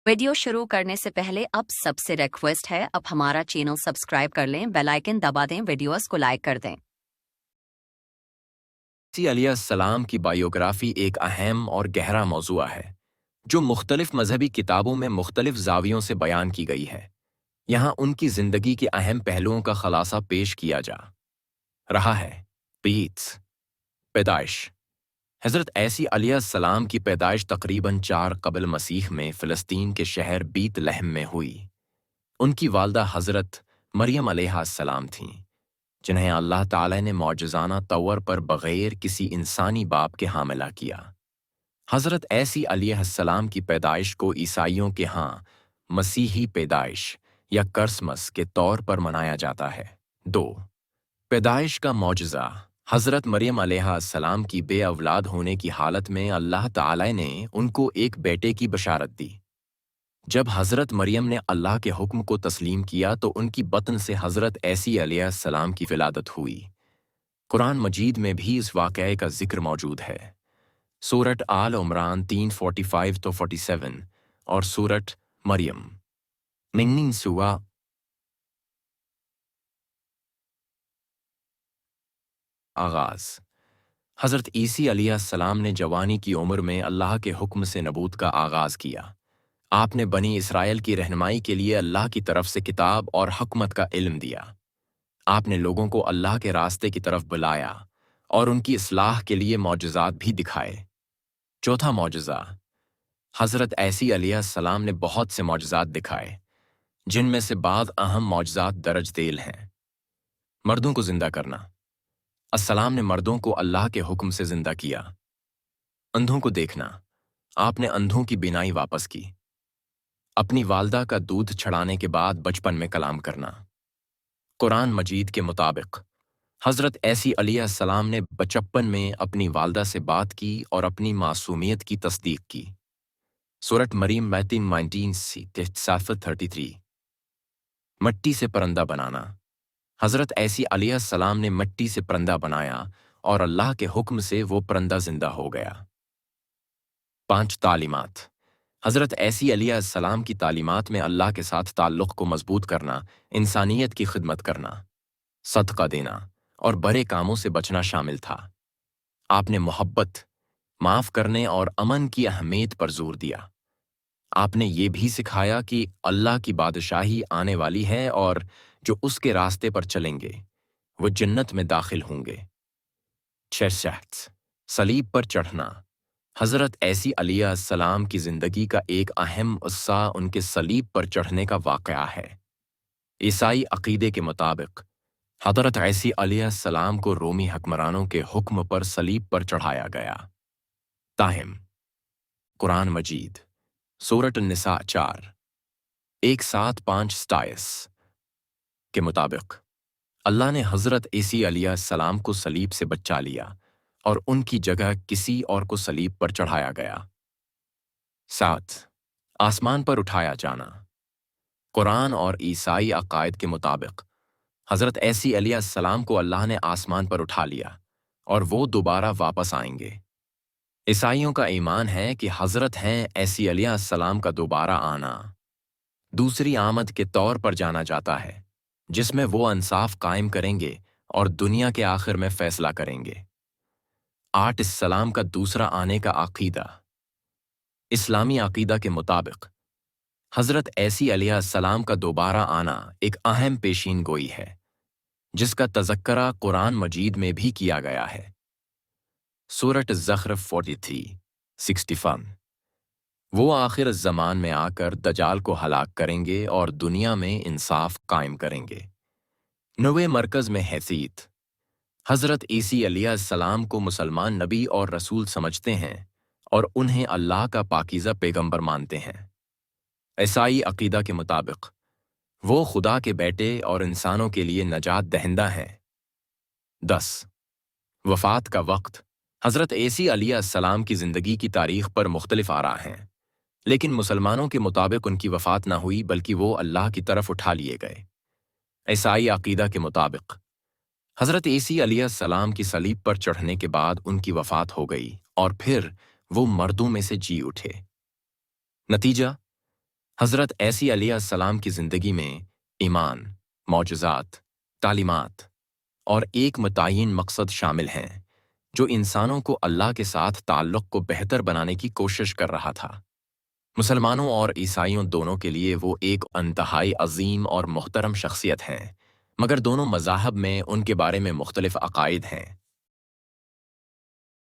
Video शुरू करने से पहले अब सबसे रिक्वेस्ट है, अब हमारा चैनल सब्सक्राइब कर लें, बेल आइकन दबा दें, वीडियोस को लाइक कर दें। मसीह अलैहिस्सलाम की बायोग्राफी एक अहम और गहरा मौज़ूआ है जो मुख्तलिफ मजहबी किताबों में मुख्तलिफ जावियों से बयान की गई है। यहाँ उनकी ज़िंदगी के अहम पहलुओं का खलासा पेश किया जा रहा है। पीट्स पैदाइश। हज़रत ईसा अलैहिस्सलाम की पैदाइश तकरीबन 4 कबल मसीह में फ़िलिस्तीन के शहर बीत लहम में हुई। उनकी वालदा हज़रत मरियम अलैहिस्सलाम थीं, जिन्हें अल्लाह ताला ने मौजज़ाना तौर पर बग़ैर किसी इंसानी बाप के हामिला किया। हज़रत ईसा अलैहिस्सलाम की पैदाइश को ईसाइयों के यहाँ मसीही पैदाइश या क्रिसमस के तौर पर मनाया जाता है। 2. पैदाइश का मौजज़ा। हज़रत मरियम अलैहिस्सलाम की बे औलाद होने की हालत में अल्लाह ताला ने उनको एक बेटे की बशारत दी। जब हज़रत मरियम ने अल्लाह के हुक्म को तस्लीम किया तो उनकी बतन से हज़रत ईसा अलैहिस्सलाम की विलादत हुई। कुरान मजीद में भी इस वाक़ये का जिक्र मौजूद है। सूरत आल इमरान 3:45 तो 47 और सूरत मरियम 19 आगाज़। हज़रत ईसा अलैहिस्सलाम ने जवानी की उम्र में अल्लाह के हुक्म से नबूत का आगाज़ किया। आपने बनी इसराइल की रहनुमाई के लिए अल्लाह की तरफ से किताब और हकमत का इल्म दिया। आपने लोगों को अल्लाह के रास्ते की तरफ बुलाया और उनकी इस्लाह के लिए मौजज़ात भी दिखाए। 4था मौजज़ा। हज़रत ईसा अलैहिस्सलाम ने बहुत से मौजज़ात दिखाए, जिनमें से बाद अहम मौजज़ात दर्ज दैल हैं। मर्दों को ज़िंदा करना। अस्सलाम ने मर्दों को अल्लाह के हुक्म से ज़िंदा किया। अंधों को देखना। आपने अंधों की बीनाई वापस की। अपनी वालदा का दूध छड़ाने के बाद बचपन में कलाम करना। कुरान मजीद के मुताबिक हज़रत ईसा अलैहिस्सलाम ने बचपन में अपनी वालदा से बात की और अपनी मासूमियत की तस्दीक की। सूरत मरीम 19:33। मिट्टी से परंदा बनाना। हज़रत ईसा अलैहिस्सलाम ने मिट्टी से परंदा बनाया और अल्लाह के हुक्म से वो परंदा जिंदा हो गया। 5 तालीमात। हज़रत ईसा अलैहिस्सलाम की तालीमात में अल्लाह के साथ ताल्लुक़ को मजबूत करना, इंसानियत की खिदमत करना, सदका देना और बड़े कामों से बचना शामिल था। आपने मोहब्बत, माफ़ करने और अमन की अहमियत पर जोर दिया। आपने ये भी सिखाया कि अल्लाह की बादशाही आने वाली है और जो उसके रास्ते पर चलेंगे वो जन्नत में दाखिल होंगे। 6 सलीब पर चढ़ना। हज़रत ईसा अलैहिस्सलाम की ज़िंदगी का एक अहम हिस्सा उनके सलीब पर चढ़ने का वाक़या है। ईसाई अक़ीदे के मुताबिक हज़रत ईसा अलैहिस्सलाम को रोमी हुक्मरानों के हुक्म पर सलीब पर चढ़ाया गया। ताहिम कुरान मजीद सूरत निसा 4:1-7-5 के मुताबिक अल्लाह ने हज़रत ईसा अलैहिस्सलाम को सलीब से बचा लिया और उनकी जगह किसी और को सलीब पर चढ़ाया गया। 7 आसमान पर उठाया जाना। कुरान और ईसाई अकायद के मुताबिक हज़रत ईसा अलैहिस्सलाम को अल्लाह ने आसमान पर उठा लिया और वो दोबारा वापस आएंगे। ईसाइयों का ईमान है कि हज़रत हैं ईसा अलैहिस्सलाम का दोबारा आना दूसरी आमद के तौर पर जाना जाता है, जिसमें वो इंसाफ कायम करेंगे और दुनिया के आखिर में फैसला करेंगे। 8 इस्लाम का दूसरा आने का अक़ीदा। इस्लामी अक़ीदा के मुताबिक हज़रत ईसा अलैहिस्सलाम का दोबारा आना एक अहम पेशीन गोई है, जिसका तज़क्करा कुरान मजीद में भी किया गया है। सूरत ज़ख़्रफ़ 43:61 वो आखिर ज़मान में आकर दजाल को हलाक करेंगे और दुनिया में इंसाफ कायम करेंगे। 9वें मरकज़ में हैसियत। हज़रत ईसा अलैहिस्सलाम को मुसलमान नबी और रसूल समझते हैं और उन्हें अल्लाह का पाकीज़ा पैगंबर मानते हैं। ईसाई अक़ीदा के मुताबिक वो खुदा के बेटे और इंसानों के लिए नजात दहिंदा हैं। 10 वफ़ात का वक्त। हज़रत ईसा अलैहिस्सलाम की ज़िंदगी की तारीख़ पर मुख्तलिफ आरा हैं, लेकिन मुसलमानों के मुताबिक उनकी वफ़ात न हुई बल्कि वो अल्लाह की तरफ उठा लिए गए। ईसाई अक़ीदा के मुताबिक हज़रत ईसा अलैहिस्सलाम की सलीब पर चढ़ने के बाद उनकी वफ़ात हो गई और फिर वो मर्दों में से जी उठे। नतीजा حضرت عیسی علیہ السلام کی زندگی میں ایمان، معجزات، تعلیمات اور ایک متعین مقصد شامل ہیں جو انسانوں کو اللہ کے ساتھ تعلق کو بہتر بنانے کی کوشش کر رہا تھا۔ مسلمانوں اور عیسائیوں دونوں کے لیے وہ ایک انتہائی عظیم اور محترم شخصیت ہیں، مگر دونوں مذاہب میں ان کے بارے میں مختلف عقائد ہیں۔